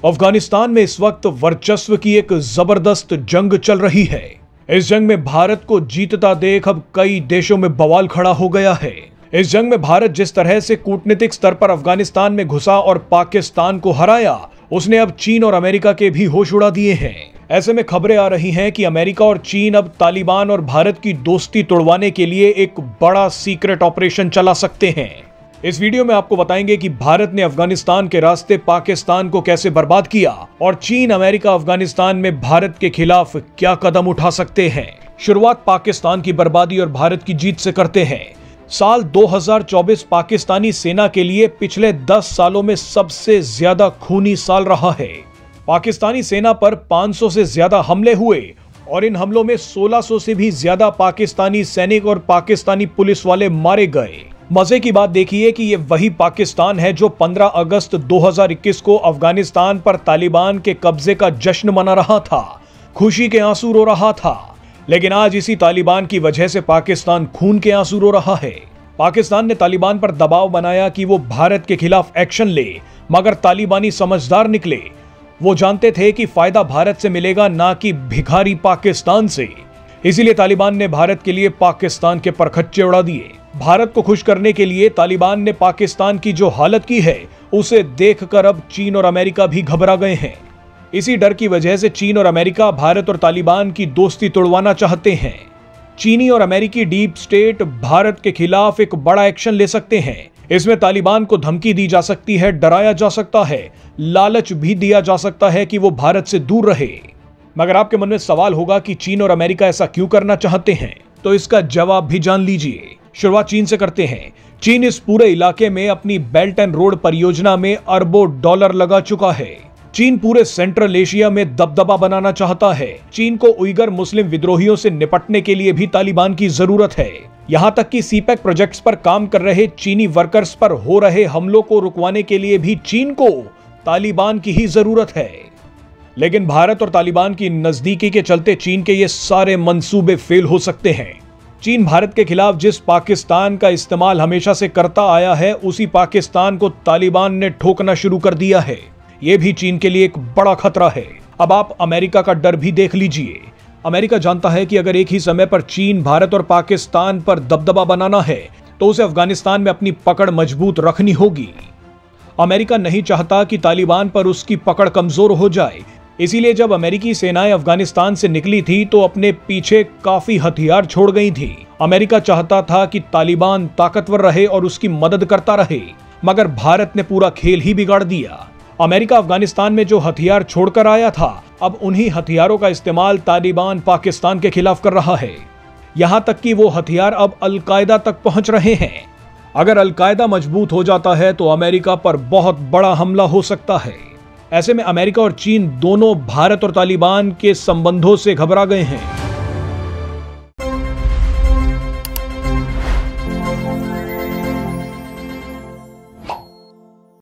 अफगानिस्तान में इस वक्त वर्चस्व की एक जबरदस्त जंग चल रही है। इस जंग में भारत को जीतता देख अब कई देशों में बवाल खड़ा हो गया है। इस जंग में भारत जिस तरह से कूटनीतिक स्तर पर अफगानिस्तान में घुसा और पाकिस्तान को हराया, उसने अब चीन और अमेरिका के भी होश उड़ा दिए हैं। ऐसे में खबरें आ रही हैं कि अमेरिका और चीन अब तालिबान और भारत की दोस्ती तोड़वाने के लिए एक बड़ा सीक्रेट ऑपरेशन चला सकते हैं। इस वीडियो में आपको बताएंगे कि भारत ने अफगानिस्तान के रास्ते पाकिस्तान को कैसे बर्बाद किया और चीन अमेरिका अफगानिस्तान में भारत के खिलाफ क्या कदम उठा सकते हैं। शुरुआत पाकिस्तान की बर्बादी और भारत की जीत से करते हैं। साल 2024 पाकिस्तानी सेना के लिए पिछले 10 सालों में सबसे ज्यादा खूनी साल रहा है। पाकिस्तानी सेना पर 500 से ज्यादा हमले हुए और इन हमलों में 1600 से भी ज्यादा पाकिस्तानी सैनिक और पाकिस्तानी पुलिस वाले मारे गए। मजे की बात देखिए कि ये वही पाकिस्तान है जो 15 अगस्त 2021 को अफगानिस्तान पर तालिबान के कब्जे का जश्न मना रहा था, खुशी के आंसू रो रहा था। लेकिन आज इसी तालिबान की वजह से पाकिस्तान खून के आंसू रो रहा है। पाकिस्तान ने तालिबान पर दबाव बनाया कि वो भारत के खिलाफ एक्शन ले, मगर तालिबानी समझदार निकले। वो जानते थे कि फायदा भारत से मिलेगा, ना कि भिखारी पाकिस्तान से। इसीलिए तालिबान ने भारत के लिए पाकिस्तान के परखच्चे उड़ा दिए। भारत को खुश करने के लिए तालिबान ने पाकिस्तान की जो हालत की है, उसे देखकर अब चीन और अमेरिका भी घबरा गए हैं। इसी डर की वजह से चीन और अमेरिका भारत और तालिबान की दोस्ती तोड़वाना चाहते हैं। चीनी और अमेरिकी डीप स्टेट भारत के खिलाफ एक बड़ा एक्शन ले सकते हैं। इसमें तालिबान को धमकी दी जा सकती है, डराया जा सकता है, लालच भी दिया जा सकता है कि वो भारत से दूर रहे। मगर आपके मन में सवाल होगा कि चीन और अमेरिका ऐसा क्यों करना चाहते हैं, तो इसका जवाब भी जान लीजिए। शुरुआत चीन से करते हैं। चीन इस पूरे इलाके में अपनी बेल्ट एंड रोड परियोजना में अरबों डॉलर लगा चुका है। चीन पूरे सेंट्रल एशिया में दबदबा बनाना चाहता है। चीन को उइगर मुस्लिम विद्रोहियों से निपटने के लिए भी तालिबान की जरूरत है। यहां तक कि सीपैक प्रोजेक्ट्स पर काम कर रहे चीनी वर्कर्स पर हो रहे हमलों को रुकवाने के लिए भी चीन को तालिबान की ही जरूरत है। लेकिन भारत और तालिबान की नजदीकी के चलते चीन के ये सारे मंसूबे फेल हो सकते हैं। चीन भारत के खिलाफ जिस पाकिस्तान का इस्तेमाल हमेशा से करता आया है, उसी पाकिस्तान को तालिबान ने ठोकना शुरू कर दिया है। यह भी चीन के लिए एक बड़ा खतरा है। अब आप अमेरिका का डर भी देख लीजिए। अमेरिका जानता है कि अगर एक ही समय पर चीन, भारत और पाकिस्तान पर दबदबा बनाना है, तो उसे अफगानिस्तान में अपनी पकड़ मजबूत रखनी होगी। अमेरिका नहीं चाहता कि तालिबान पर उसकी पकड़ कमजोर हो जाए। इसीलिए जब अमेरिकी सेनाएं अफगानिस्तान से निकली थी तो अपने पीछे काफी हथियार छोड़ गई थी। अमेरिका चाहता था कि तालिबान ताकतवर रहे और उसकी मदद करता रहे, मगर भारत ने पूरा खेल ही बिगाड़ दिया। अमेरिका अफगानिस्तान में जो हथियार छोड़कर आया था, अब उन्हीं हथियारों का इस्तेमाल तालिबान पाकिस्तान के खिलाफ कर रहा है। यहां तक कि वो हथियार अब अलकायदा तक पहुंच रहे हैं। अगर अलकायदा मजबूत हो जाता है तो अमेरिका पर बहुत बड़ा हमला हो सकता है। ऐसे में अमेरिका और चीन दोनों भारत और तालिबान के संबंधों से घबरा गए हैं।